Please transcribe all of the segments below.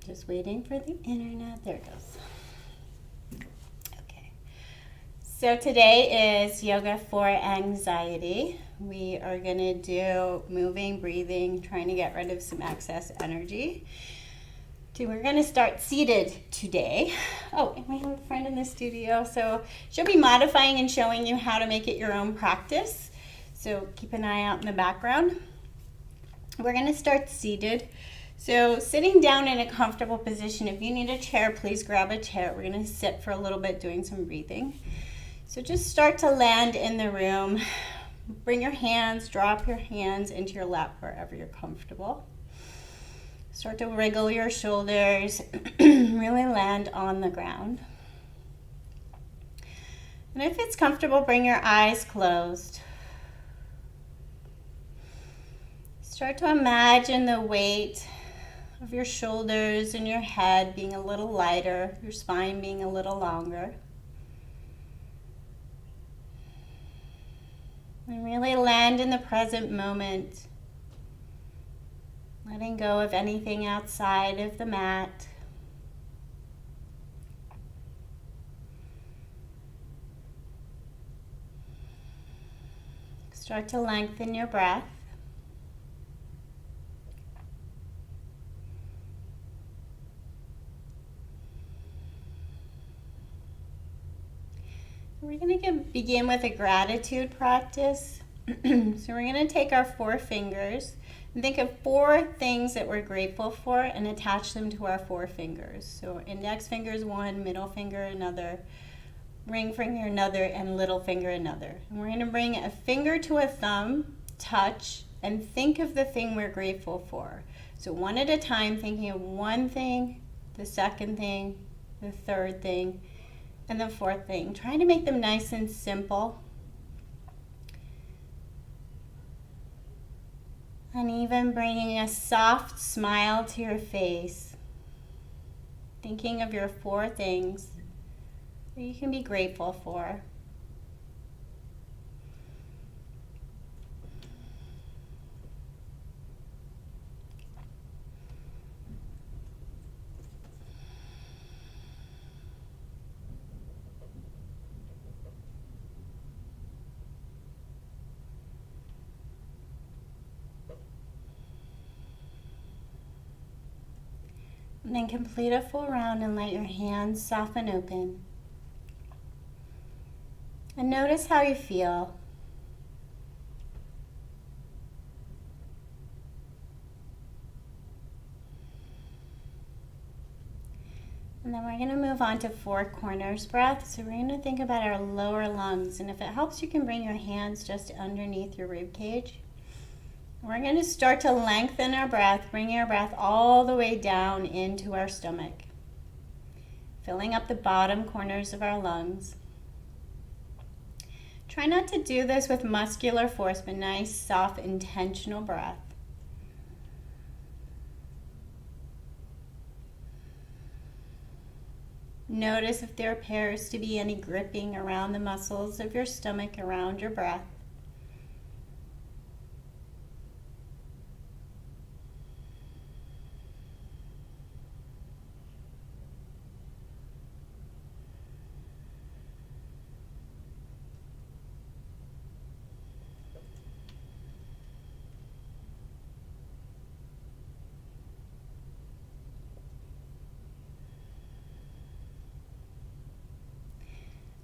Just waiting for the internet. There it goes. Okay. So today is yoga for anxiety. We are going to do moving, breathing, trying to get rid of some excess energy. We're going to start seated today. Oh, and we have a friend in the studio, so she'll be modifying and showing you how to make it your own practice. So keep an eye out in the background. We're going to start seated. So sitting down in a comfortable position. If you need a chair, please grab a chair. We're going to sit for a little bit doing some breathing. So just start to land in the room. Bring your hands, drop your hands into your lap wherever you're comfortable. Start to wriggle your shoulders, really land on the ground. And if it's comfortable, bring your eyes closed. Start to imagine the weight of your shoulders and your head being a little lighter, your spine being a little longer. And really land in the present moment, letting go of anything outside of the mat. Start to lengthen your breath. We're going to begin with a gratitude practice. So we're going to take our 4 fingers and think of 4 things that we're grateful for and attach them to our 4 fingers. So index finger is 1, middle finger another, ring finger another, and little finger another. And we're going to bring a finger to a thumb, touch, and think of the thing we're grateful for. So one at a time, thinking of one thing, the second thing, the third thing, and the 4th thing. Trying to make them nice and simple. And even bringing a soft smile to your face. Thinking of your 4 things that you can be grateful for. And then complete a full round and let your hands soften open. And notice how you feel. And then we're going to move on to 4 corners breath. So we're going to think about our lower lungs. And if it helps, you can bring your hands just underneath your rib cage. We're going to start to lengthen our breath, bringing our breath all the way down into our stomach, filling up the bottom corners of our lungs. Try not to do this with muscular force, but nice, soft, intentional breath. Notice if there appears to be any gripping around the muscles of your stomach around your breath.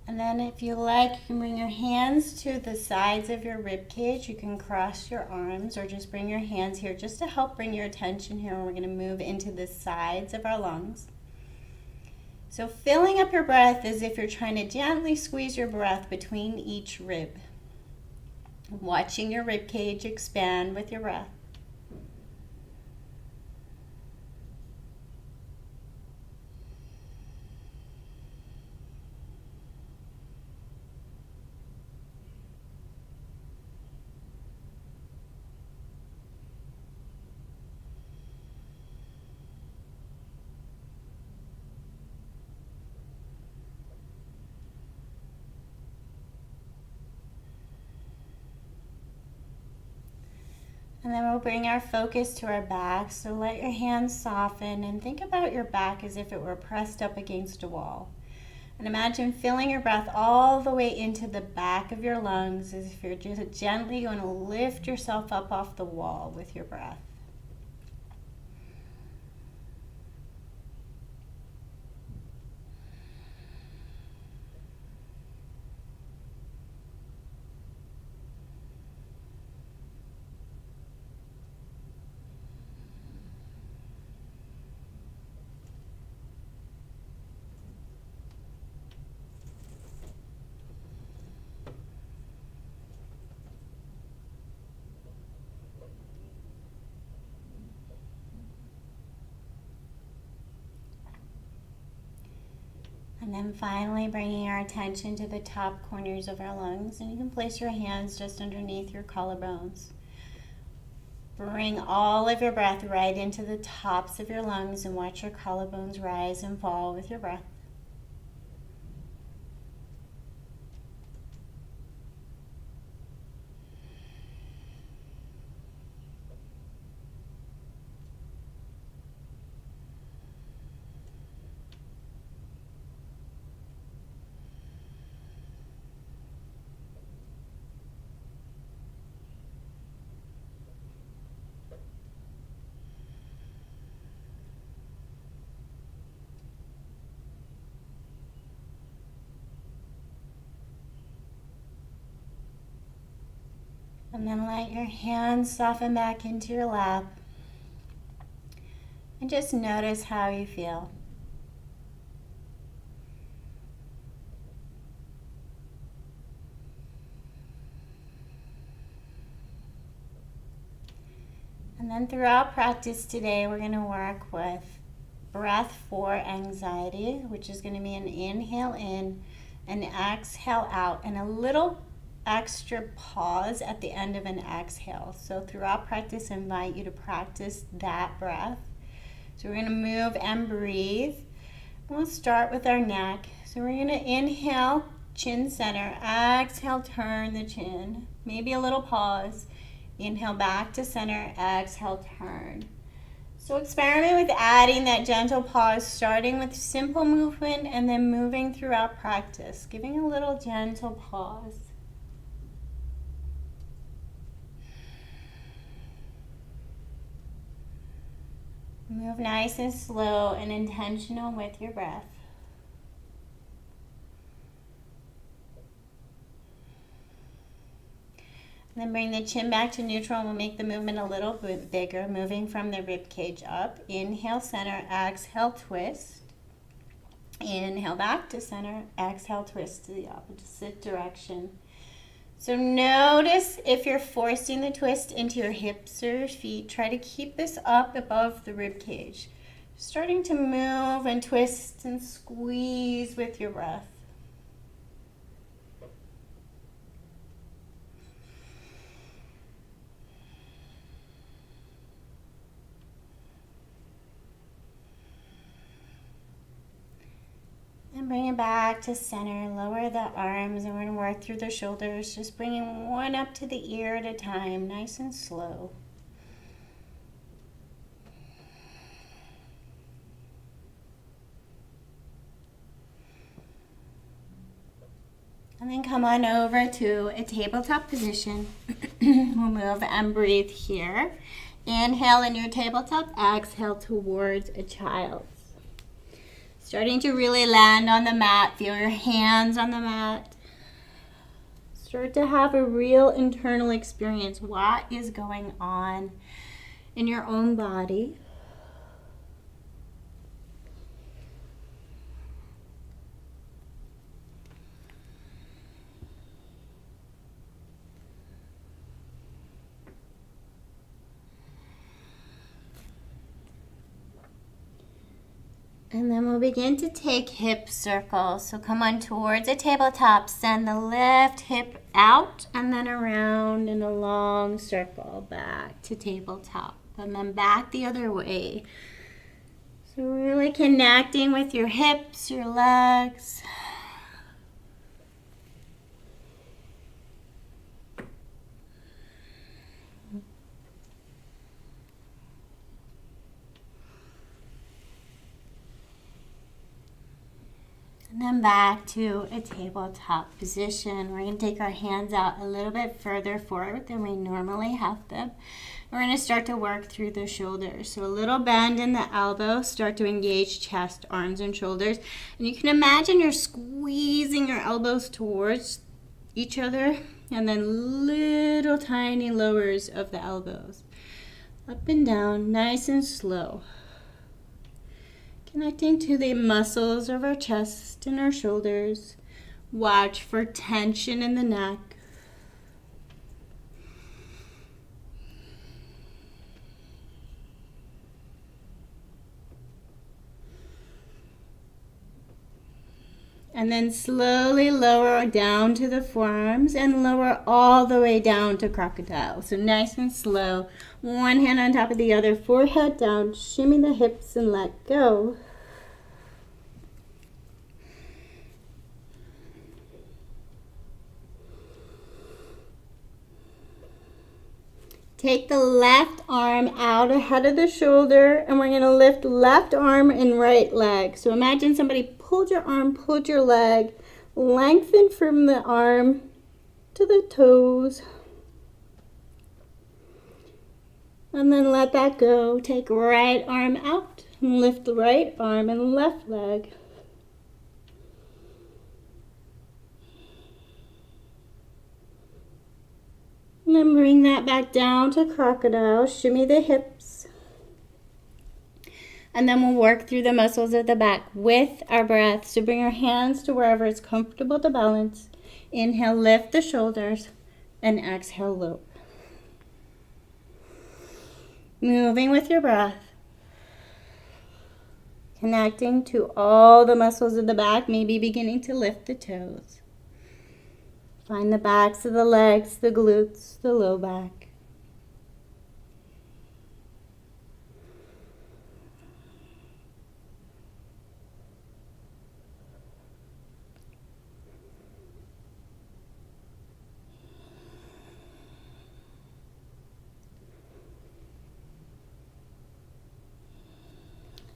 And then if you like, you can bring your hands to the sides of your rib cage. You can cross your arms or just bring your hands here just to help bring your attention here. We're going to move into the sides of our lungs. So filling up your breath as if you're trying to gently squeeze your breath between each rib. Watching your rib cage expand with your breath. And then we'll bring our focus to our back. So let your hands soften and think about your back as if it were pressed up against a wall. And imagine filling your breath all the way into the back of your lungs as if you're just gently going to lift yourself up off the wall with your breath. And then finally bringing our attention to the top corners of our lungs, and you can place your hands just underneath your collarbones. Bring all of your breath right into the tops of your lungs and watch your collarbones rise and fall with your breath. And then let your hands soften back into your lap. And just notice how you feel. And then throughout practice today, we're going to work with breath for anxiety, which is going to be an inhale in, an exhale out, and a little extra pause at the end of an exhale. So throughout practice, I invite you to practice that breath. So we're going to move and breathe. We'll start with our neck. So we're going to inhale, chin center, exhale, turn the chin. Maybe a little pause. Inhale back to center, exhale, turn. So experiment with adding that gentle pause, starting with simple movement and then moving throughout practice, giving a little gentle pause. Move nice and slow and intentional with your breath. Then bring the chin back to neutral and we'll make the movement a little bit bigger, moving from the rib cage up. Inhale, center, exhale, twist. Inhale back to center, exhale, twist to the opposite direction. So notice if you're forcing the twist into your hips or your feet, try to keep this up above the rib cage. Starting to move and twist and squeeze with your breath. And bring it back to center. Lower the arms and we're going to work through the shoulders, just bringing one up to the ear at a time, nice and slow. And then come on over to a tabletop position. We'll move and breathe here. Inhale in your tabletop, exhale towards a child. Starting to really land on the mat, feel your hands on the mat. Start to have a real internal experience. What is going on in your own body? And then we'll begin to take hip circles. So come on towards a tabletop, send the left hip out and then around in a long circle back to tabletop and then back the other way. So really connecting with your hips, your legs. And then back to a tabletop position. We're going to take our hands out a little bit further forward than we normally have them. We're going to start to work through the shoulders. So a little bend in the elbow, start to engage chest, arms, and shoulders. And you can imagine you're squeezing your elbows towards each other, and then little tiny lowers of the elbows. Up and down, nice and slow. Connecting to the muscles of our chest and our shoulders. Watch for tension in the neck. And then slowly lower down to the forearms and lower all the way down to crocodile. So nice and slow. One hand on top of the other, forehead down, shimmy the hips and let go. Take the left arm out ahead of the shoulder, and we're going to lift left arm and right leg. So imagine somebody pulled your arm, pulled your leg, lengthen from the arm to the toes. And then let that go. Take right arm out and lift the right arm and left leg. And then bring that back down to crocodile. Shimmy the hips. And then we'll work through the muscles of the back with our breath. So bring our hands to wherever it's comfortable to balance. Inhale, lift the shoulders, and exhale, lower. Moving with your breath. Connecting to all the muscles of the back, maybe beginning to lift the toes. Find the backs of the legs, the glutes, the low back.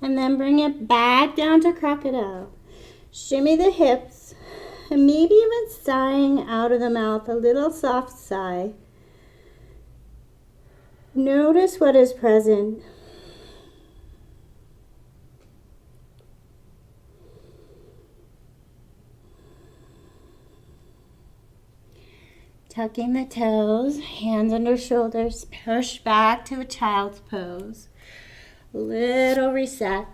And then bring it back down to crocodile. Shimmy the hips. And maybe even sighing out of the mouth, a little soft sigh. Notice what is present. Tucking the toes, hands under shoulders, push back to a child's pose. Little reset.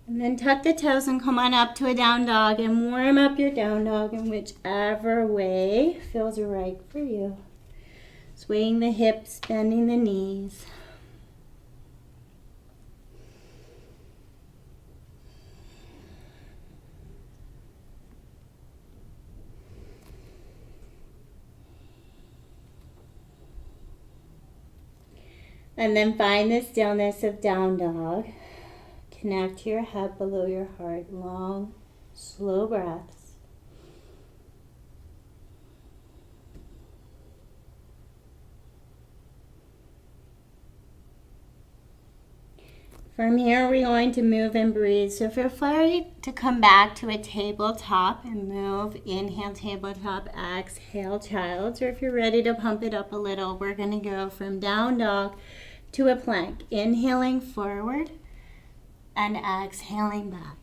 And then tuck the toes and come on up to a down dog and warm up your down dog in whichever way feels right for you. Swaying the hips, bending the knees. And then find the stillness of down dog. Connect your head below your heart. Long, slow breaths. From here, we're going to move and breathe. So feel free to come back to a tabletop and move. Inhale, tabletop. Exhale, child. Or if you're ready to pump it up a little, we're going to go from down dog to a plank. Inhaling forward. And exhaling back.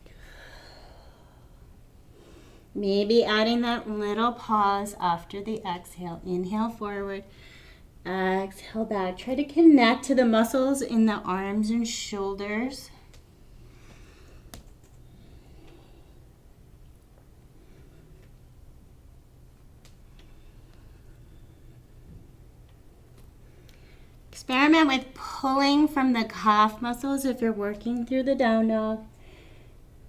Maybe adding that little pause after the exhale. Inhale forward, exhale back. Try to connect to the muscles in the arms and shoulders. Experiment with pulling from the calf muscles if you're working through the down dog.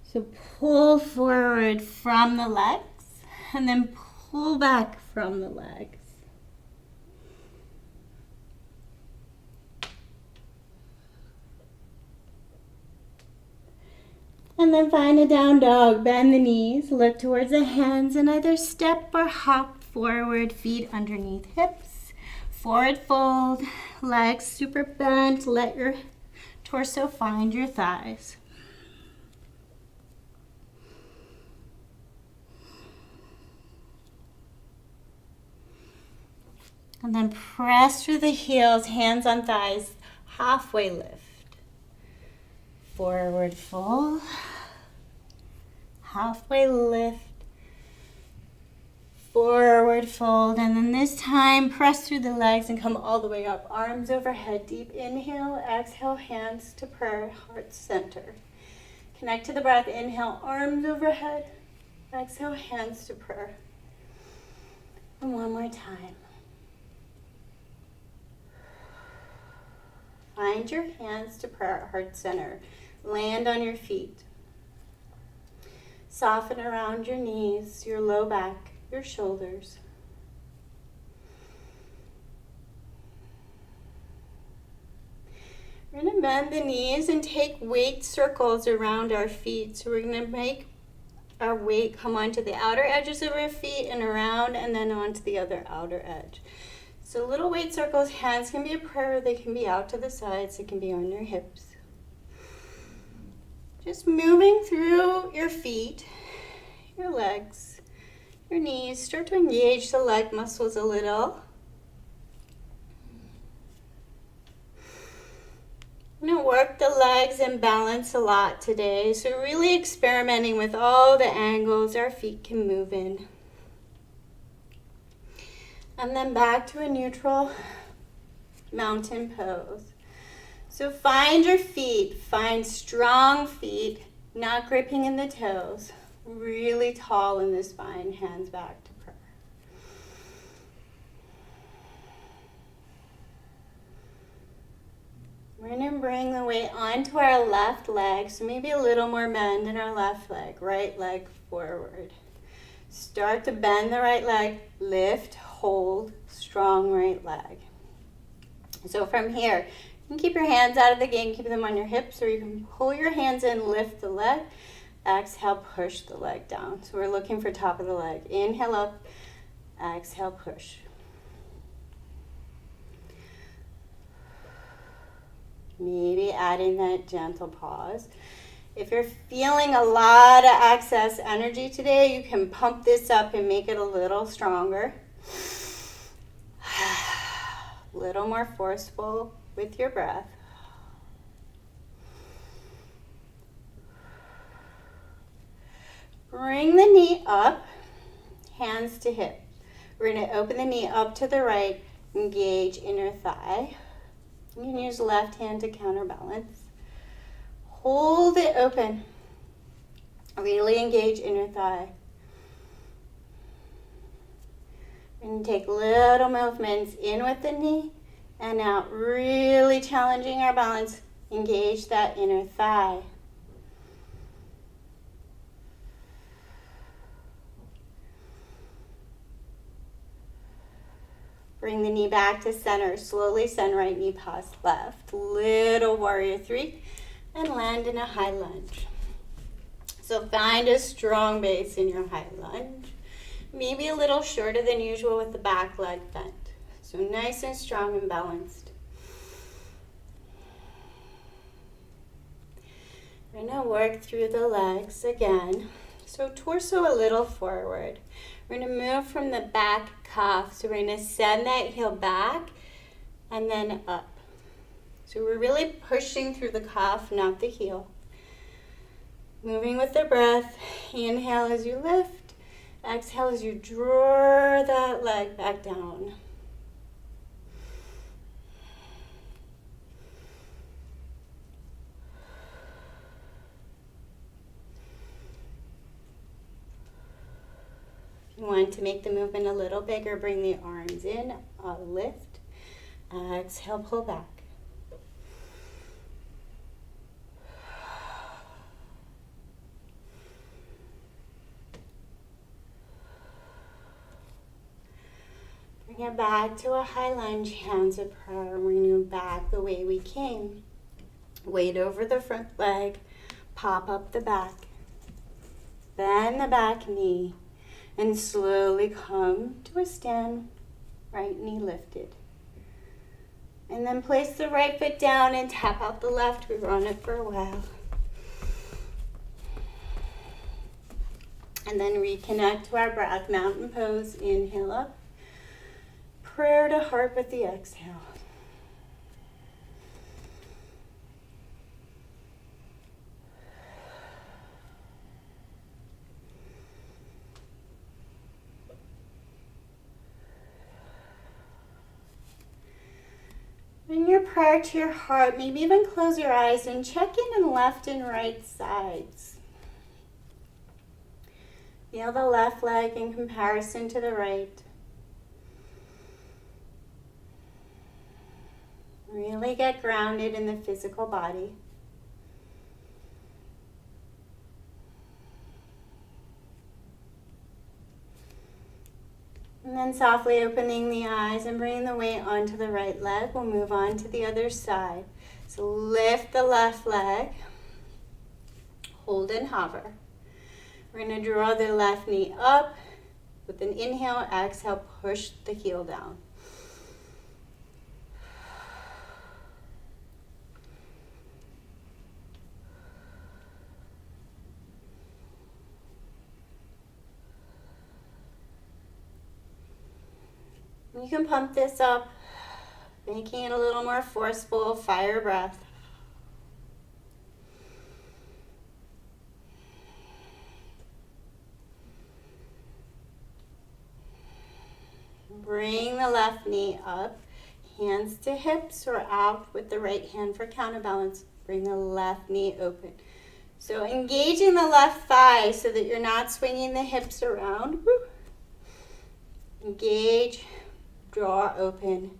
So pull forward from the legs and then pull back from the legs. And then find a down dog. Bend the knees, look towards the hands, and either step or hop forward, feet underneath hips. Forward fold, legs super bent. Let your torso find your thighs. And then press through the heels, hands on thighs, halfway lift. Forward fold, halfway lift, forward fold, and then this time press through the legs and come all the way up. Arms overhead, deep inhale, exhale, hands to prayer, heart center. Connect to the breath, inhale, arms overhead, exhale, hands to prayer. And one more time. Find your hands to prayer, heart center. Land on your feet. Soften around your knees, your low back, your shoulders. We're going to bend the knees and take weight circles around our feet. So we're going to make our weight come onto the outer edges of our feet and around and then onto the other outer edge. So little weight circles, hands can be a prayer, they can be out to the sides, they can be on your hips. Just moving through your feet, your legs, your knees. Start to engage the leg muscles a little. I'm going to work the legs and balance a lot today. So really experimenting with all the angles our feet can move in. And then back to a neutral mountain pose. So find your feet, find strong feet, not gripping in the toes, really tall in the spine, hands back to prayer. We're going to bring the weight onto our left leg, so maybe a little more bend in our left leg, right leg forward. Start to bend the right leg, lift, hold, strong right leg. So from here, you can keep your hands out of the game, keep them on your hips, or you can pull your hands in, lift the leg, exhale, push the leg down. So we're looking for top of the leg. Inhale up, exhale, push. Maybe adding that gentle pause. If you're feeling a lot of excess energy today, you can pump this up and make it a little stronger. A little more forceful with your breath. Bring the knee up, hands to hip. We're going to open the knee up to the right, engage inner thigh. You can use left hand to counterbalance. Hold it open. Really engage inner thigh. We're going to take little movements in with the knee and out, really challenging our balance. Engage that inner thigh. Bring the knee back to center. Slowly send right knee past left. Little warrior three. And land in a high lunge. So find a strong base in your high lunge. Maybe a little shorter than usual with the back leg bent. So nice and strong and balanced. We're going to work through the legs again. So torso a little forward. We're going to move from the back calf. So we're going to send that heel back and then up. So we're really pushing through the calf, not the heel. Moving with the breath. Inhale as you lift. Exhale as you draw that leg back down. If you want to make the movement a little bigger, bring the arms in, lift. Exhale, pull back. Bring it back to a high lunge, hands of prayer. We're going to move back the way we came. Weight over the front leg, pop up the back. Bend the back knee and slowly come to a stand, right knee lifted. And then place the right foot down and tap out the left. We were on it for a while. And then reconnect to our breath, mountain pose. Inhale up. prayer to heart with the exhale. Bring your prayer to your heart. Maybe even close your eyes and check in on left and right sides. Feel the left leg in comparison to the right. Really get grounded in the physical body. And then softly opening the eyes and bringing the weight onto the right leg. We'll move on to the other side. So lift the left leg. Hold and hover. We're going to draw the left knee up. With an inhale, exhale, push the heel down. You can pump this up, making it a little more forceful, fire breath. Bring the left knee up, hands to hips or out with the right hand for counterbalance. Bring the left knee open. So engaging the left thigh so that you're not swinging the hips around. Woo. Engage. Draw open,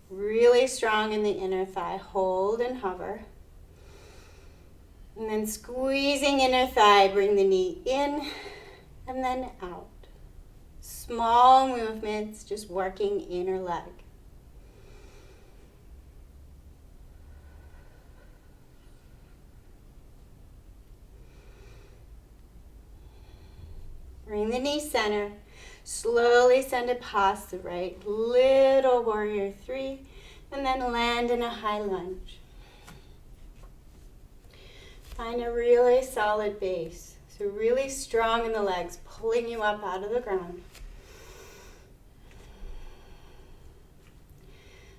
really strong in the inner thigh. Hold and hover. And then squeezing inner thigh, bring the knee in and then out. Small movements, just working inner leg. Bring the knee center. Slowly send it past the right. Little warrior 3. And then land in a high lunge. Find a really solid base. So really strong in the legs, pulling you up out of the ground.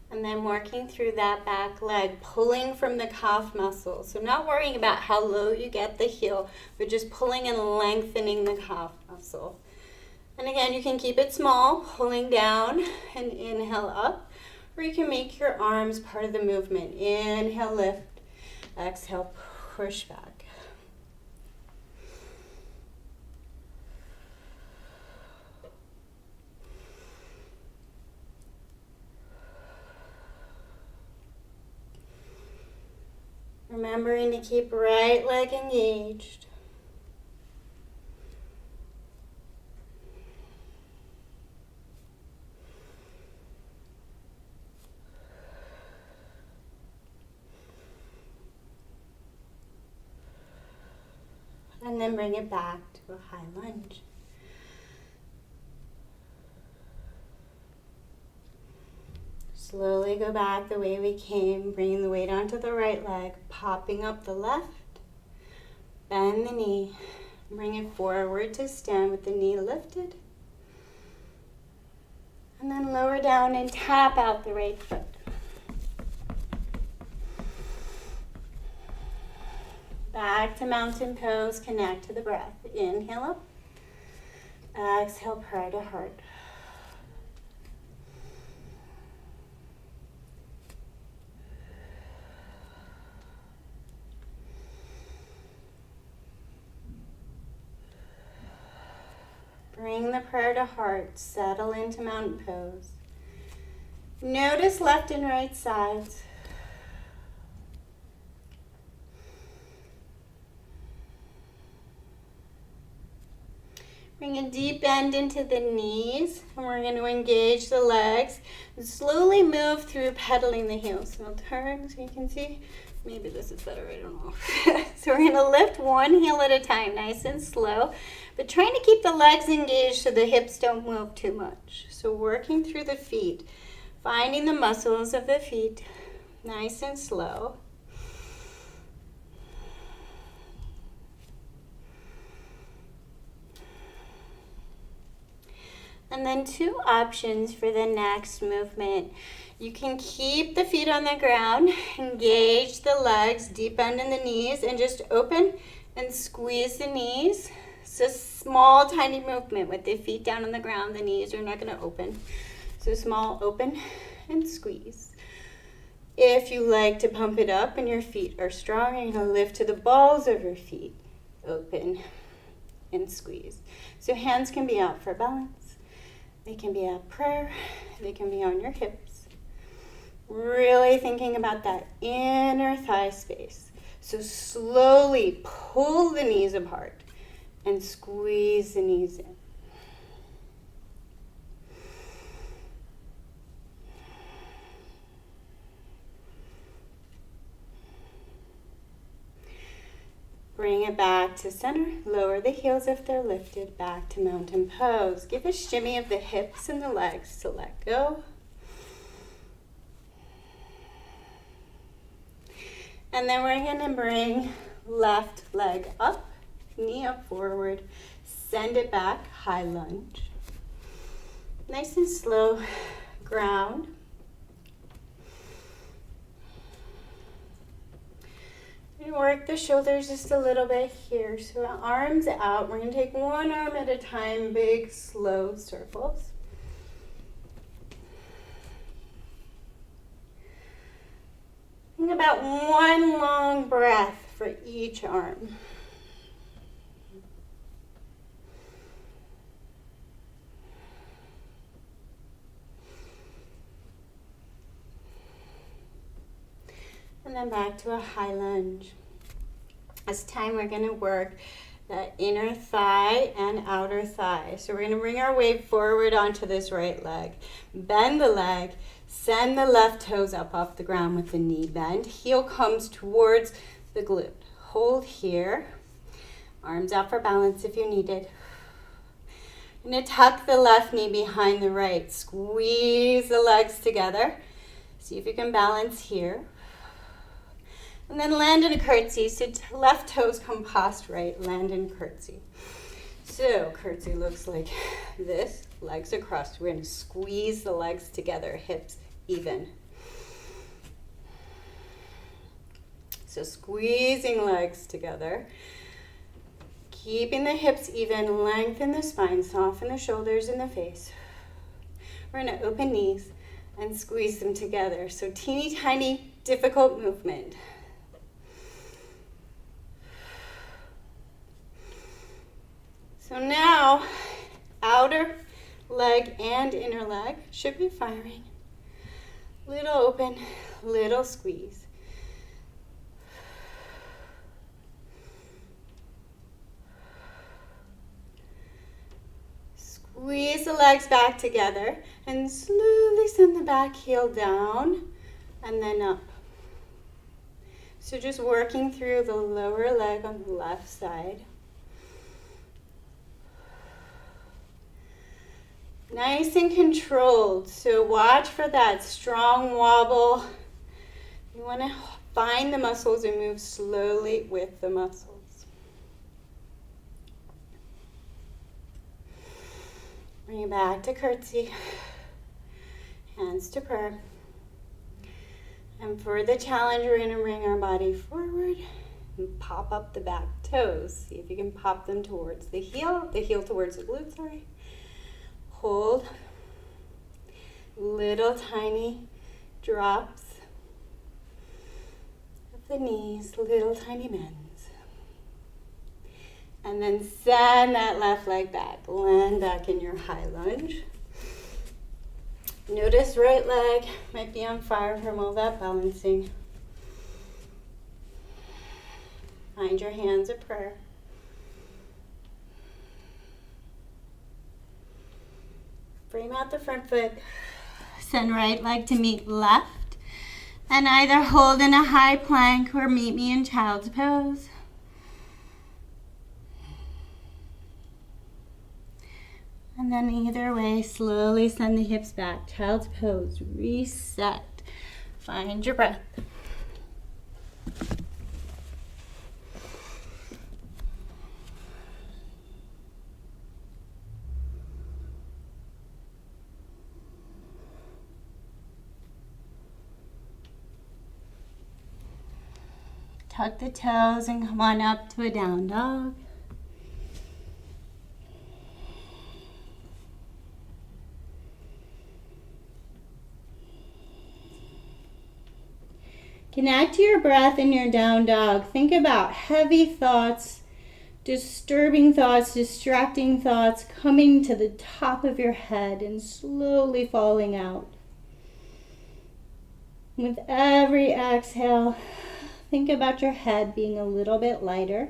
And then working through that back leg, pulling from the calf muscle. So not worrying about how low you get the heel, but just pulling and lengthening the calf muscle. And again, you can keep it small, pulling down and inhale up, or you can make your arms part of the movement. Inhale, lift, exhale, push back. Remembering to keep right leg engaged. And then bring it back to a high lunge. Slowly go back the way we came, bringing the weight onto the right leg, popping up the left, bend the knee, bring it forward to stand with the knee lifted, and then lower down and tap out the right foot. Back to mountain pose, connect to the breath. Inhale up, exhale, prayer to heart. Bring the prayer to heart, settle into mountain pose. Notice left and right sides. Bring a deep bend into the knees, and we're going to engage the legs and slowly move through pedaling the heels. So I'll turn so you can see. Maybe this is better, I don't know. So we're going to lift one heel at a time, nice and slow, but trying to keep the legs engaged so the hips don't move too much. So working through the feet, finding the muscles of the feet, nice and slow. And then 2 options for the next movement. You can keep the feet on the ground, engage the legs, deep bend in the knees, and just open and squeeze the knees. It's a small, tiny movement with the feet down on the ground. The knees are not going to open. So small, open, and squeeze. If you like to pump it up and your feet are strong, you're going to lift to the balls of your feet. Open and squeeze. So hands can be out for balance. They can be at prayer. They can be on your hips. Really thinking about that inner thigh space. So slowly pull the knees apart and squeeze the knees in. Bring it back to center. Lower the heels if they're lifted. Back to mountain pose. Give a shimmy of the hips and the legs to let go. And then we're going to bring left leg up, knee up forward, send it back, high lunge. Nice and slow, ground. And work the shoulders just a little bit here. So arms out. We're going to take one arm at a time, big, slow circles. And about one long breath for each arm. And then back to a high lunge. This time we're going to work the inner thigh and outer thigh. So we're going to bring our weight forward onto this right leg. Bend the leg. Send the left toes up off the ground with the knee bend. Heel comes towards the glute. Hold here. Arms out for balance if you need it. I'm going to tuck the left knee behind the right. Squeeze the legs together. See if you can balance here. And then land in a curtsy. So left toes come past right. Land in curtsy. So curtsy looks like this. Legs across. We're going to squeeze the legs together, hips even. So squeezing legs together. Keeping the hips even, lengthen the spine, soften the shoulders and the face. We're going to open knees and squeeze them together. So teeny tiny, difficult movement. So now, outer leg and inner leg should be firing. Little open, little squeeze. Squeeze the legs back together and slowly send the back heel down and then up. So just working through the lower leg on the left side. Nice and controlled, so watch for that strong wobble. You want to find the muscles and move slowly with the muscles. Bring it back to curtsy, hands to prayer. And for the challenge, we're going to bring our body forward and pop up the back toes. See if you can pop them towards the heel towards the glute, sorry. Hold, little tiny drops of the knees, little tiny bends. And then send that left leg back, land back in your high lunge. Notice right leg might be on fire from all that balancing. Find your hands at prayer. Frame out the front foot. Send right leg to meet left. And either hold in a high plank or meet me in child's pose. And then either way, slowly send the hips back. Child's pose. Reset. Find your breath. Tuck the toes and come on up to a down dog. Connect to your breath in your down dog. Think about heavy thoughts, disturbing thoughts, distracting thoughts coming to the top of your head and slowly falling out. With every exhale, think about your head being a little bit lighter.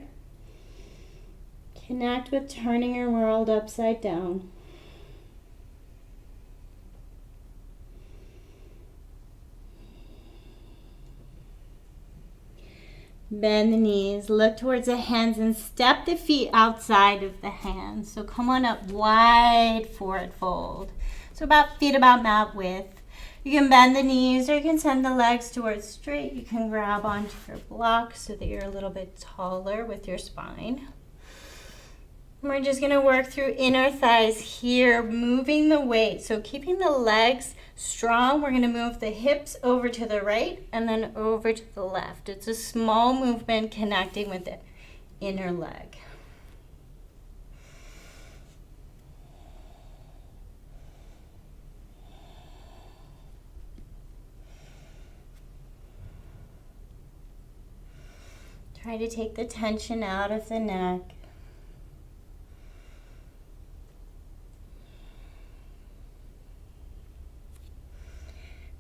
Connect with turning your world upside down. Bend the knees, look towards the hands, and step the feet outside of the hands. So come on up, wide forward fold. So feet about mat width. You can bend the knees or you can send the legs towards straight. You can grab onto your block so that you're a little bit taller with your spine. We're just going to work through inner thighs here, moving the weight. So keeping the legs strong, we're going to move the hips over to the right and then over to the left. It's a small movement connecting with the inner leg. Try to take the tension out of the neck.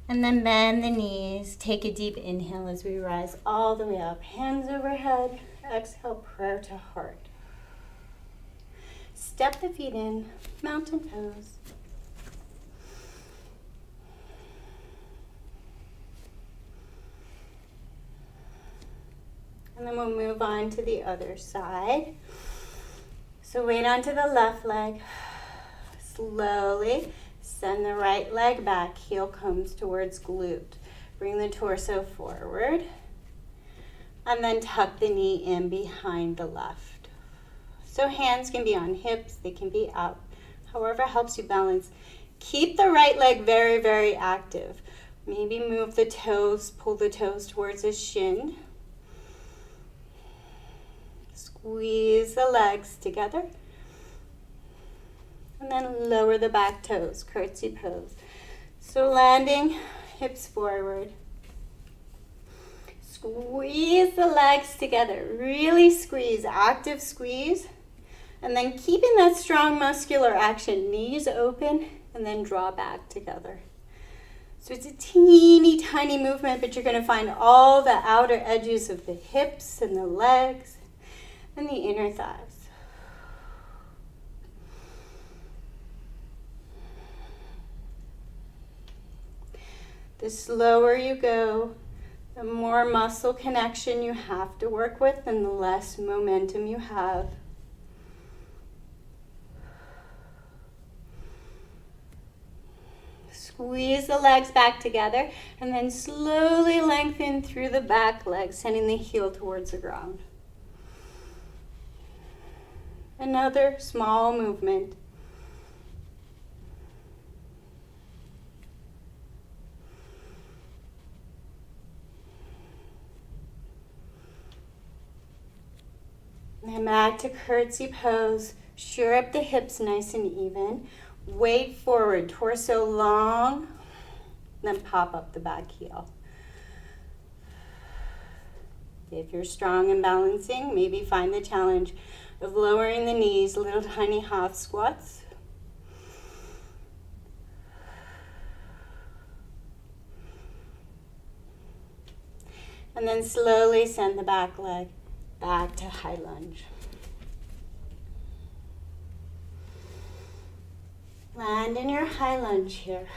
And then bend the knees. Take a deep inhale as we rise all the way up. Hands overhead. Exhale, prayer to heart. Step the feet in, mountain pose. And then we'll move on to the other side. So weight onto the left leg. Slowly send the right leg back. Heel comes towards glute. Bring the torso forward. And then tuck the knee in behind the left. So hands can be on hips. They can be out. However helps you balance. Keep the right leg very, very active. Maybe move the toes, pull the toes towards the shin. Squeeze the legs together. And then lower the back toes, curtsy pose. So landing, hips forward. Squeeze the legs together. Really squeeze, active squeeze. And then keeping that strong muscular action, knees open, and then draw back together. So it's a teeny tiny movement, but you're going to find all the outer edges of the hips and the legs and the inner thighs. The slower you go, the more muscle connection you have to work with and the less momentum you have. Squeeze the legs back together and then slowly lengthen through the back leg, sending the heel towards the ground. Another small movement. And back to curtsy pose. Shore up the hips nice and even. Weight forward, torso long, then pop up the back heel. If you're strong and balancing, maybe find the challenge of lowering the knees, little tiny half squats. And then slowly send the back leg back to high lunge. Land in your high lunge here.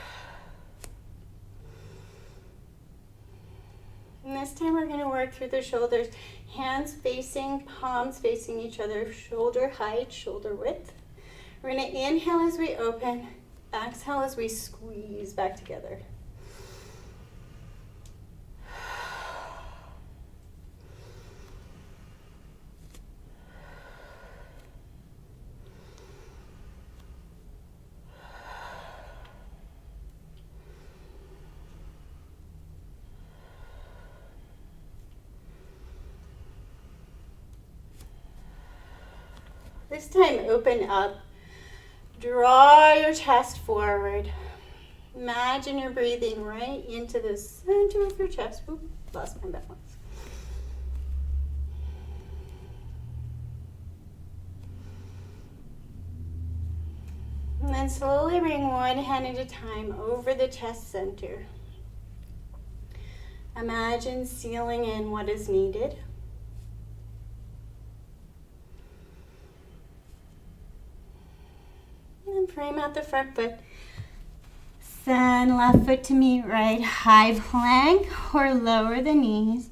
And this time we're going to work through the shoulders. Hands facing, palms facing each other, shoulder height, shoulder width. We're going to inhale as we open, exhale as we squeeze back together. This time, open up. Draw your chest forward. Imagine you're breathing right into the center of your chest. Oop, lost my balance. And then slowly bring one hand at a time over the chest center. Imagine sealing in what is needed. And then frame out the front foot. Send left foot to meet right. High plank or lower the knees.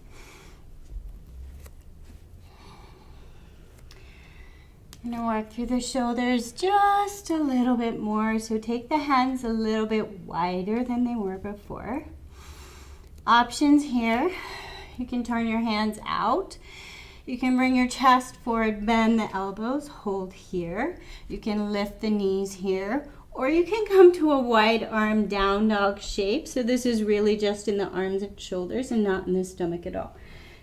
I'm going to work through the shoulders just a little bit more. So take the hands a little bit wider than they were before. Options here. You can turn your hands out. You can bring your chest forward, bend the elbows, hold here. You can lift the knees here. Or you can come to a wide arm down dog shape. So this is really just in the arms and shoulders and not in the stomach at all.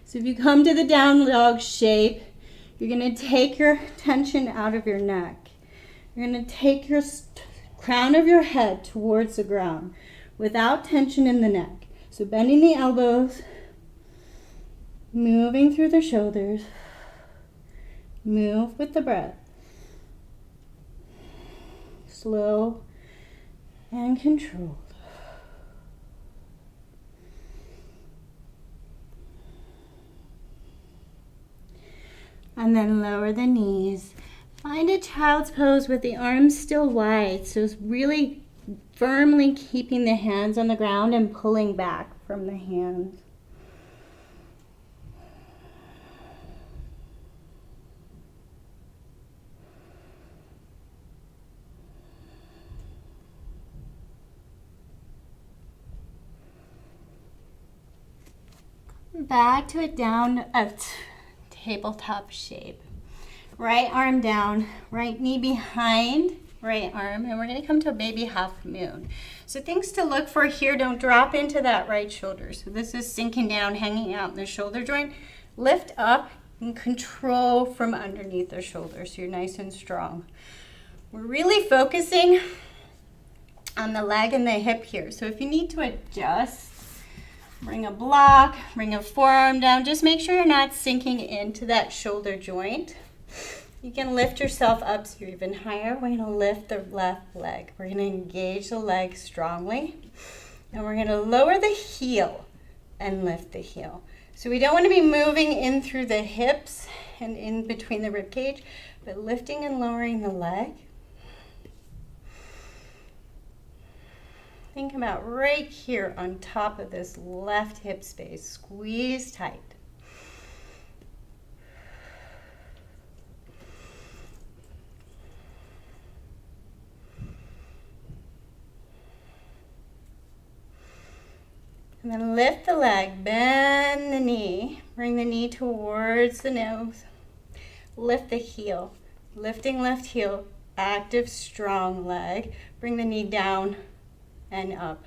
So if you come to the down dog shape, you're going to take your tension out of your neck. You're going to take your crown of your head towards the ground without tension in the neck. So bending the elbows, moving through the shoulders, move with the breath. Slow and controlled. And then lower the knees. Find a child's pose with the arms still wide. So it's really firmly keeping the hands on the ground and pulling back from the hands. Back to a tabletop shape. Right arm down, right knee behind right arm, and we're going to come to a baby half moon. So things to look for here, don't drop into that right shoulder. So this is sinking down, hanging out in the shoulder joint. Lift up and control from underneath the shoulder so you're nice and strong. We're really focusing on the leg and the hip here. So if you need to adjust, bring a block, bring a forearm down. Just make sure you're not sinking into that shoulder joint. You can lift yourself up so you're even higher. We're going to lift the left leg. We're going to engage the leg strongly. And we're going to lower the heel and lift the heel. So we don't want to be moving in through the hips and in between the rib cage, but lifting and lowering the leg. Think about right here on top of this left hip space. Squeeze tight. And then lift the leg, bend the knee, bring the knee towards the nose. Lift the heel, lifting left heel, active, strong leg. Bring the knee down and up.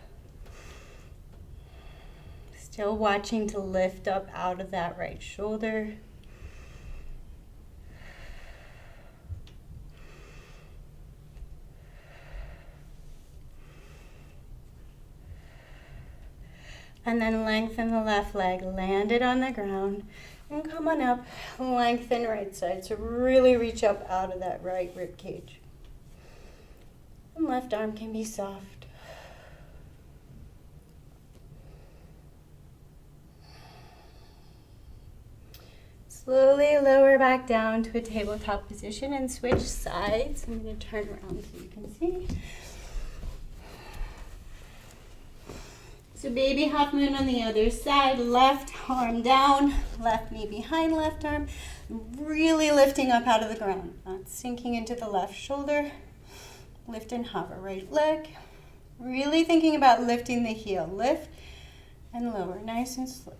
Still watching to lift up out of that right shoulder. And then lengthen the left leg, land it on the ground, and come on up, lengthen right side. So really reach up out of that right rib cage. And left arm can be soft. Slowly lower back down to a tabletop position and switch sides. I'm going to turn around so you can see. So baby half moon on the other side, left arm down, left knee behind left arm, really lifting up out of the ground, not sinking into the left shoulder. Lift and hover, right leg. Really thinking about lifting the heel. Lift and lower, nice and slow.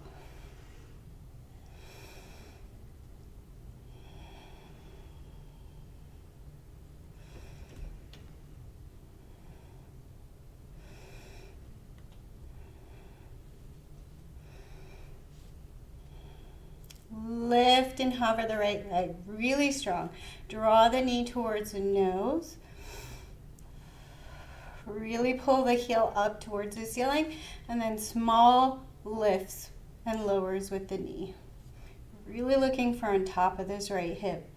Lift and hover the right leg really strong. Draw the knee towards the nose. Really pull the heel up towards the ceiling, and then small lifts and lowers with the knee. Really looking for on top of this right hip.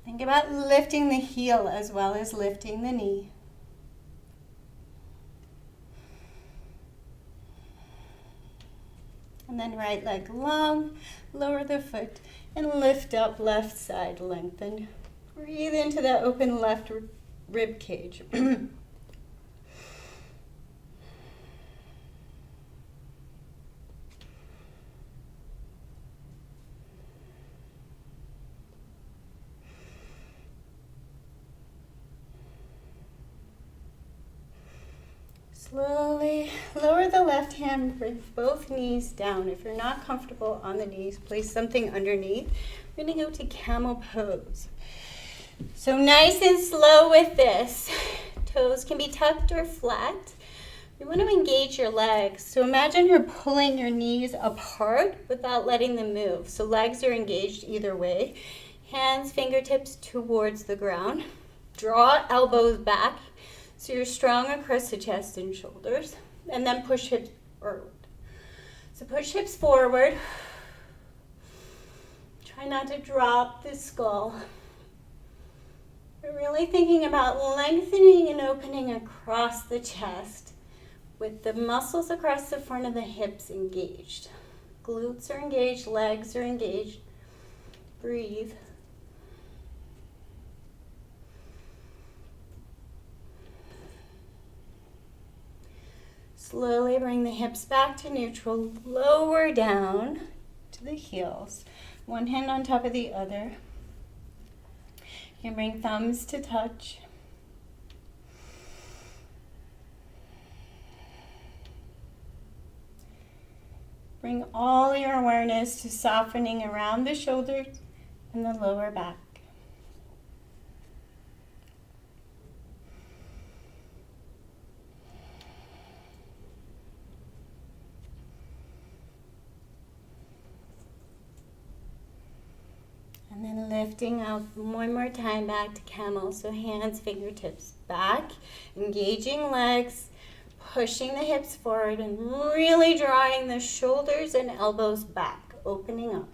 Think about lifting the heel as well as lifting the knee. And then right leg long, lower the foot, and lift up left side, lengthen. Breathe into that open left rib cage. Slowly lower the left hand, bring both knees down. If you're not comfortable on the knees, place something underneath. We're going to go to camel pose. So nice and slow with this. Toes can be tucked or flat. You want to engage your legs. So imagine you're pulling your knees apart without letting them move. So legs are engaged either way. Hands, fingertips towards the ground. Draw elbows back. So you're strong across the chest and shoulders, and then push hips forward. So push hips forward. Try not to drop the skull. We're really thinking about lengthening and opening across the chest with the muscles across the front of the hips engaged. Glutes are engaged, legs are engaged. Breathe. Slowly bring the hips back to neutral, lower down to the heels. One hand on top of the other. You can bring thumbs to touch. Bring all your awareness to softening around the shoulders and the lower back. And then lifting up one more time back to camel. So hands, fingertips back, engaging legs, pushing the hips forward and really drawing the shoulders and elbows back, opening up.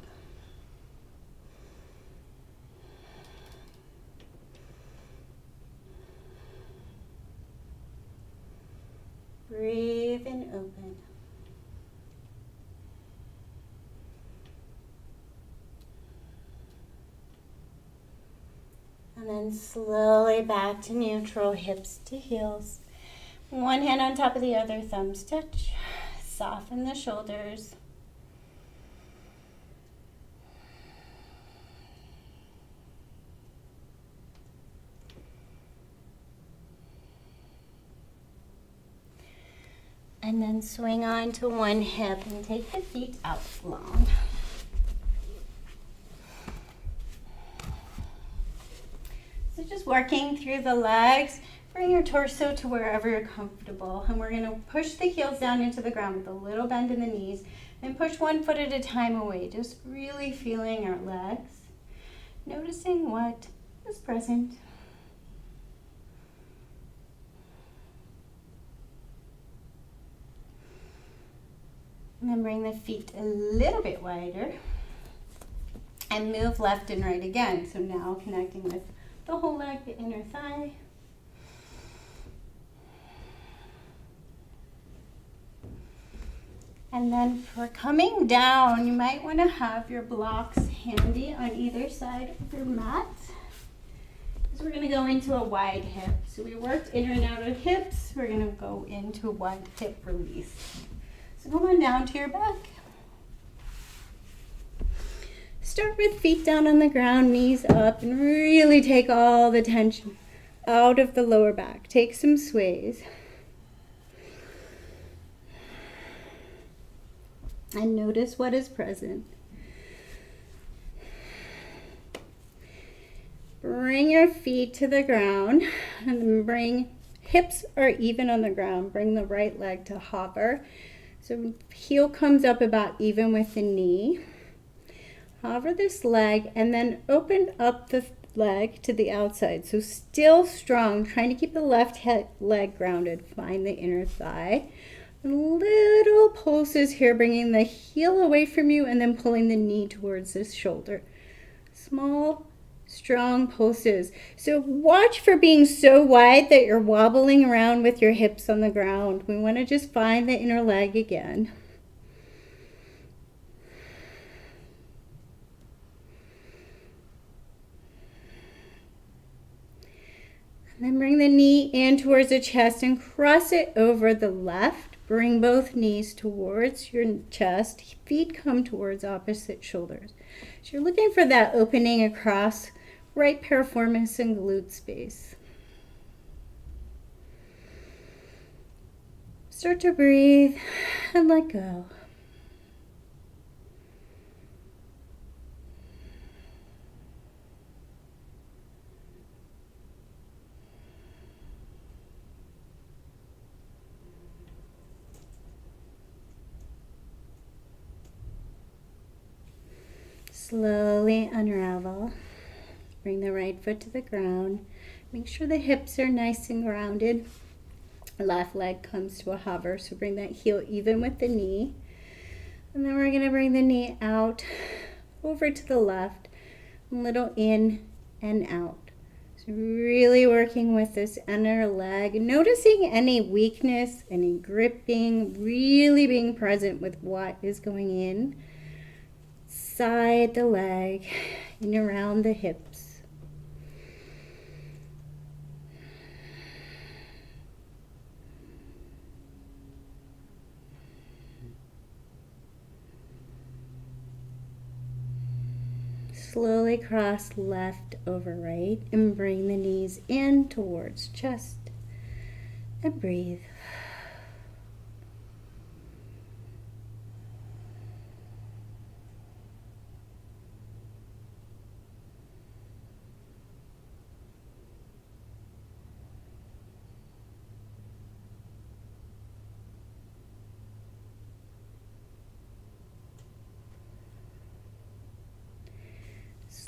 Breathe and open. And then slowly back to neutral, hips to heels. One hand on top of the other, thumbs touch. Soften the shoulders. And then swing on to one hip and take the feet out long. So just working through the legs, bring your torso to wherever you're comfortable. And we're gonna push the heels down into the ground with a little bend in the knees and push one foot at a time away. Just really feeling our legs, noticing what is present. And then bring the feet a little bit wider and move left and right again. So now connecting with the whole leg, the inner thigh. And then for coming down, you might want to have your blocks handy on either side of your mat. Because we're going to go into a wide hip. So we worked in and out of hips. We're going to go into a wide hip release. So come on down to your back. Start with feet down on the ground, knees up, and really take all the tension out of the lower back. Take some sways. And notice what is present. Bring your feet to the ground and then bring hips are even on the ground, bring the right leg to hover. So heel comes up about even with the knee. Hover this leg and then open up the leg to the outside. So still strong, trying to keep the left leg grounded. Find the inner thigh. Little pulses here, bringing the heel away from you and then pulling the knee towards the shoulder. Small, strong pulses. So watch for being so wide that you're wobbling around with your hips on the ground. We want to just find the inner leg again. And then bring the knee in towards the chest and cross it over the left. Bring both knees towards your chest. Feet come towards opposite shoulders. So you're looking for that opening across right piriformis and glute space. Start to breathe and let go. Slowly unravel. Bring the right foot to the ground. Make sure the hips are nice and grounded. Left leg comes to a hover, so bring that heel even with the knee. And then we're going to bring the knee out over to the left, a little in and out. So really working with this inner leg, noticing any weakness, any gripping, really being present with what is going in. Side the leg and around the hips. Slowly cross left over right and bring the knees in towards chest and breathe.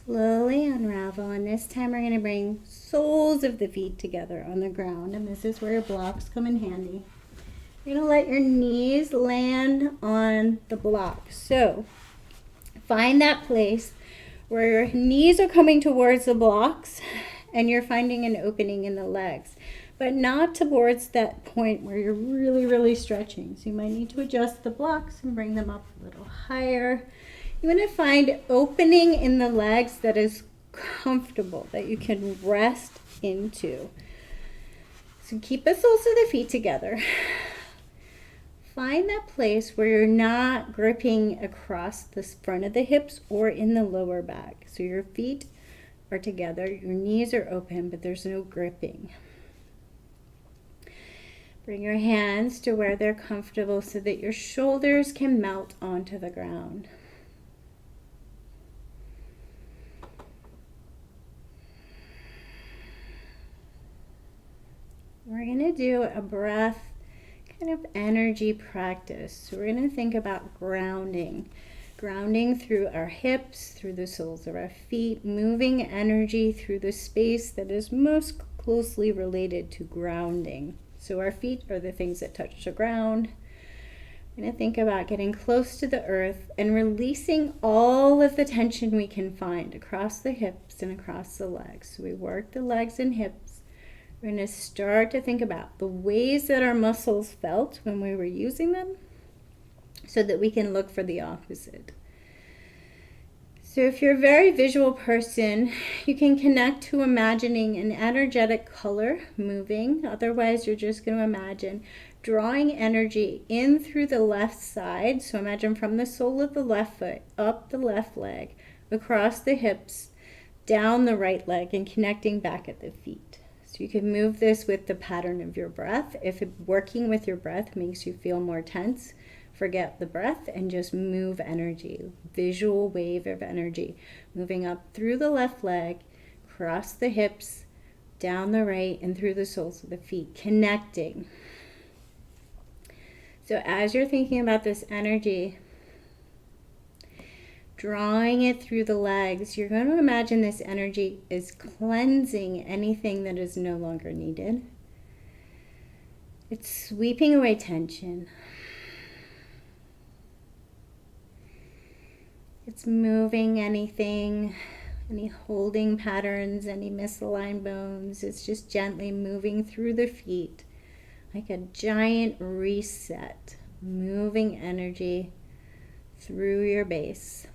Slowly unravel, and this time we're going to bring soles of the feet together on the ground, and this is where your blocks come in handy. You're going to let your knees land on the block. So find that place where your knees are coming towards the blocks and you're finding an opening in the legs, but not towards that point where you're really, really stretching. So you might need to adjust the blocks and bring them up a little higher. You want to find opening in the legs that is comfortable, that you can rest into. So keep the soles of the feet together. Find that place where you're not gripping across the front of the hips or in the lower back. So your feet are together, your knees are open, but there's no gripping. Bring your hands to where they're comfortable so that your shoulders can melt onto the ground. We're going to do a breath kind of energy practice. So we're going to think about grounding. Grounding through our hips, through the soles of our feet, moving energy through the space that is most closely related to grounding. So our feet are the things that touch the ground. We're going to think about getting close to the earth and releasing all of the tension we can find across the hips and across the legs. So we work the legs and hips. We're going to start to think about the ways that our muscles felt when we were using them so that we can look for the opposite. So if you're a very visual person, you can connect to imagining an energetic color moving. Otherwise, you're just going to imagine drawing energy in through the left side. So imagine from the sole of the left foot, up the left leg, across the hips, down the right leg, and connecting back at the feet. So you can move this with the pattern of your breath. If working with your breath makes you feel more tense, forget the breath and just move energy. Visual wave of energy moving up through the left leg, across the hips, down the right, and through the soles of the feet, connecting. So as you're thinking about this energy, drawing it through the legs, you're going to imagine this energy is cleansing anything that is no longer needed. It's sweeping away tension. It's moving anything, any holding patterns, any misaligned bones. It's just gently moving through the feet like a giant reset, moving energy through your base.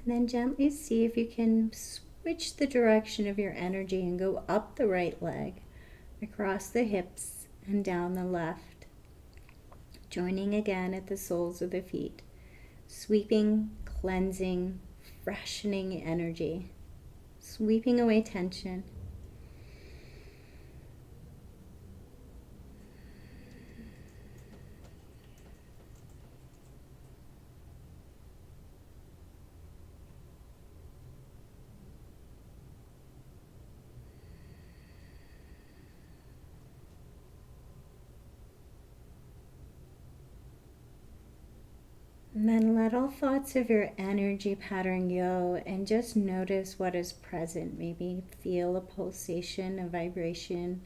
And then gently see if you can switch the direction of your energy and go up the right leg, across the hips, and down the left. Joining again at the soles of the feet. Sweeping, cleansing, freshening energy. Sweeping away tension. And then let all thoughts of your energy pattern go and just notice what is present. Maybe feel a pulsation, a vibration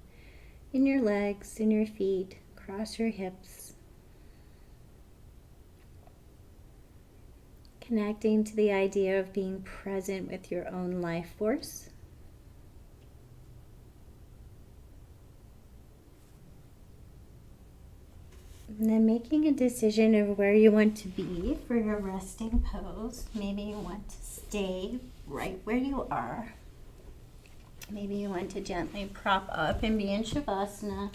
in your legs, in your feet, across your hips. Connecting to the idea of being present with your own life force. And then making a decision of where you want to be for your resting pose. Maybe you want to stay right where you are. Maybe you want to gently prop up and be in Shavasana.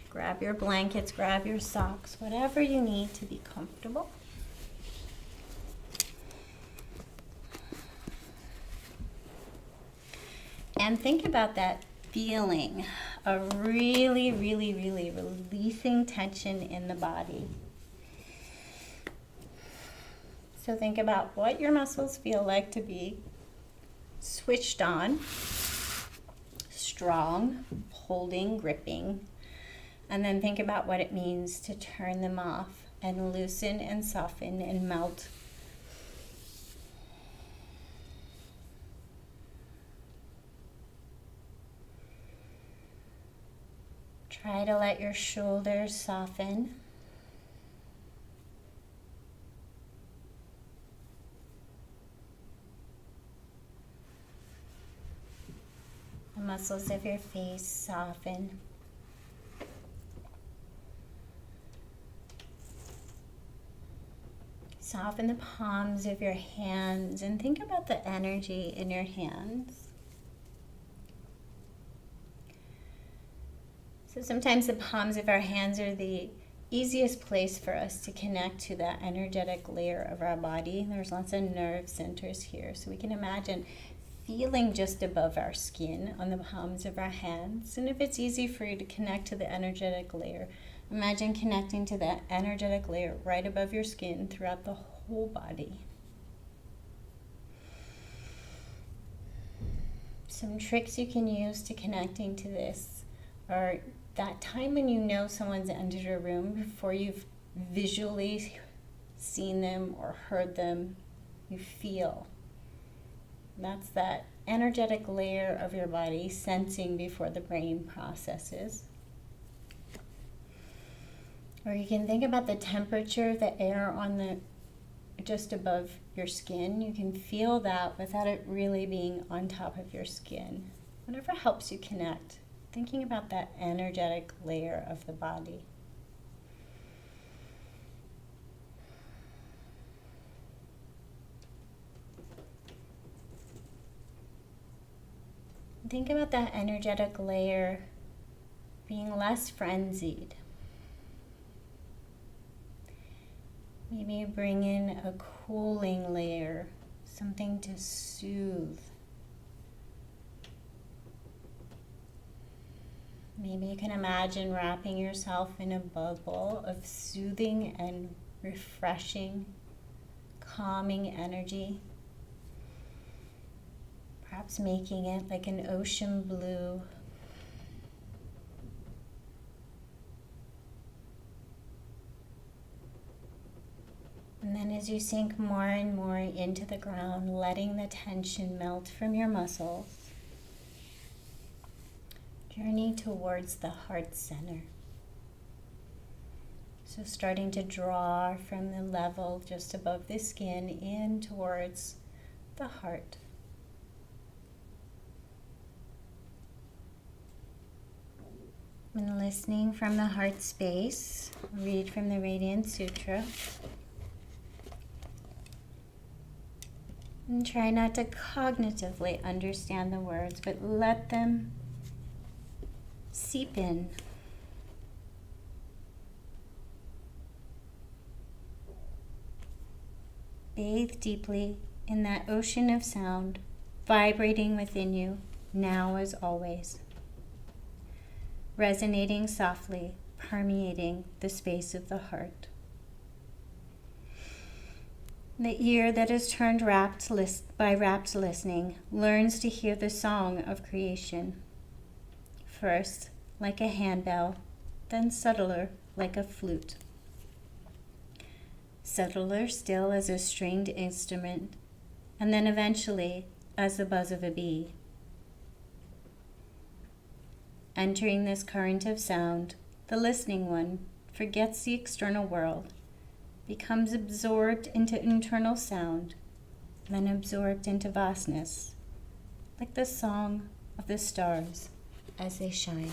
Grab your blankets, grab your socks, whatever you need to be comfortable. And think about that feeling of really, really, really releasing tension in the body. So think about what your muscles feel like to be switched on, strong, holding, gripping. And then think about what it means to turn them off and loosen and soften and melt. Try to let your shoulders soften. The muscles of your face soften. Soften the palms of your hands and think about the energy in your hands. So sometimes the palms of our hands are the easiest place for us to connect to that energetic layer of our body. There's lots of nerve centers here. So we can imagine feeling just above our skin on the palms of our hands. And if it's easy for you to connect to the energetic layer, imagine connecting to that energetic layer right above your skin throughout the whole body. Some tricks you can use to connecting to this are that time when you know someone's entered a room before you've visually seen them or heard them, you feel. That's that energetic layer of your body sensing before the brain processes. Or you can think about the temperature of the air on the just above your skin. You can feel that without it really being on top of your skin. Whatever helps you connect. Thinking about that energetic layer of the body. Think about that energetic layer being less frenzied. Maybe you bring in a cooling layer, something to soothe. Maybe you can imagine wrapping yourself in a bubble of soothing and refreshing, calming energy. Perhaps making it like an ocean blue. And then as you sink more and more into the ground, letting the tension melt from your muscles, journey towards the heart center. So starting to draw from the level just above the skin in towards the heart. And listening from the heart space, read from the Radiant Sutra. And try not to cognitively understand the words, but let them seep in. Bathe deeply in that ocean of sound, vibrating within you, now as always. Resonating softly, permeating the space of the heart. The ear that is turned by rapt listening learns to hear the song of creation. First, like a handbell, then subtler, like a flute. Subtler still as a stringed instrument, and then eventually as the buzz of a bee. Entering this current of sound, the listening one forgets the external world, becomes absorbed into internal sound, then absorbed into vastness, like the song of the stars as they shine.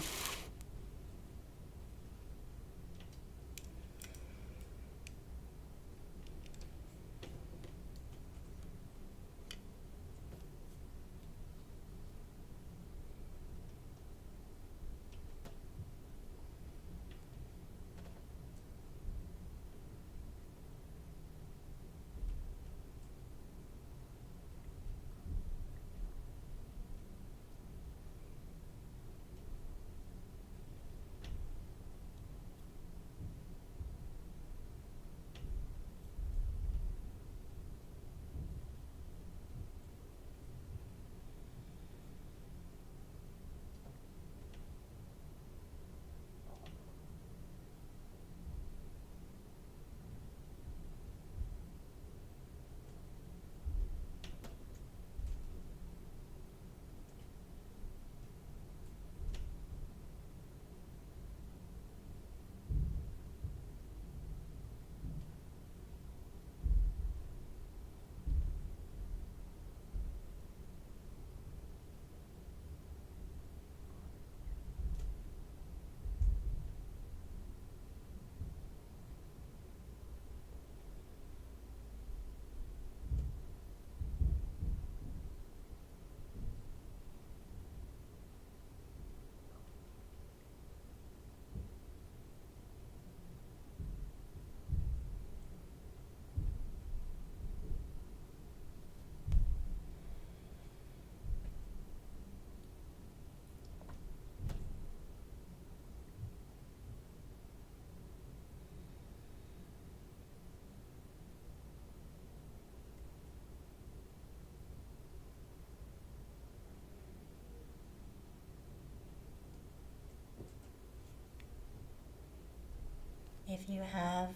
If you have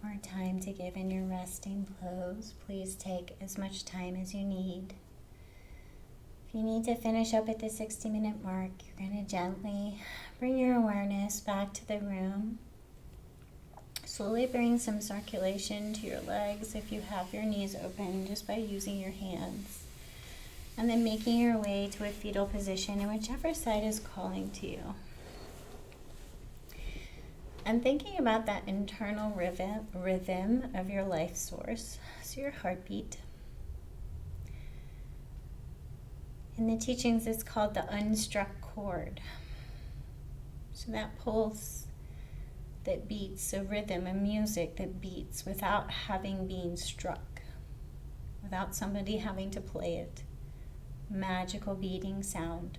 more time to give in your resting pose, please take as much time as you need. If you need to finish up at the 60-minute mark, you're going to gently bring your awareness back to the room. Slowly bring some circulation to your legs if you have your knees open, just by using your hands. And then making your way to a fetal position in whichever side is calling to you. And thinking about that internal rhythm of your life source, so your heartbeat. In the teachings, it's called the unstruck chord. So that pulse that beats, a rhythm, a music that beats without having been struck, without somebody having to play it. Magical beating sound.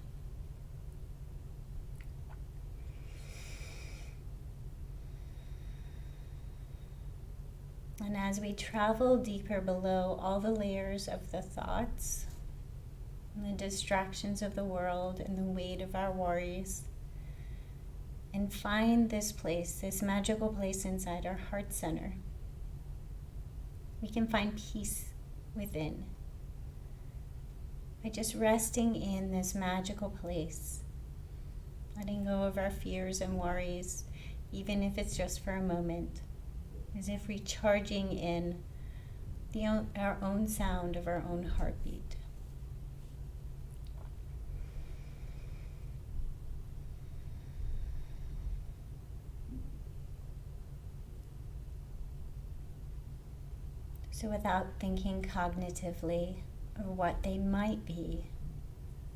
And as we travel deeper below all the layers of the thoughts and the distractions of the world and the weight of our worries, and find this place, this magical place inside our heart center, we can find peace within by just resting in this magical place, letting go of our fears and worries, even if it's just for a moment, as if recharging in our own sound of our own heartbeat. So without thinking cognitively of what they might be,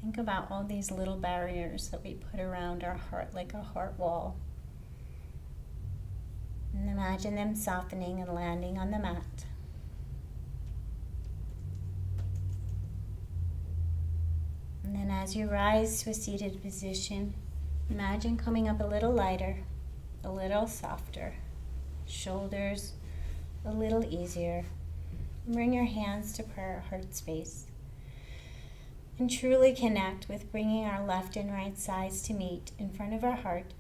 think about all these little barriers that we put around our heart like a heart wall. And imagine them softening and landing on the mat. And then as you rise to a seated position, imagine coming up a little lighter, a little softer, shoulders a little easier. Bring your hands to prayer heart space and truly connect with bringing our left and right sides to meet in front of our heart,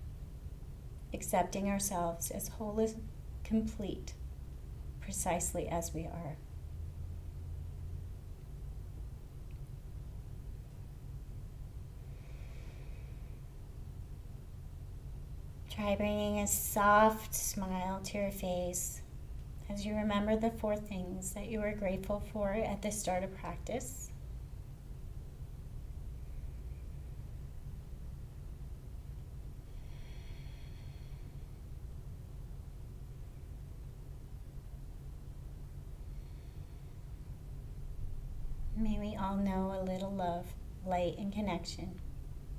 accepting ourselves as whole and complete, precisely as we are. Try bringing a soft smile to your face as you remember the 4 things that you were grateful for at the start of practice. May we all know a little love, light, and connection.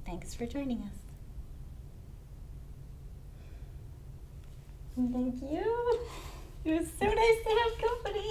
Thanks for joining us. Thank you. It was so nice to have company.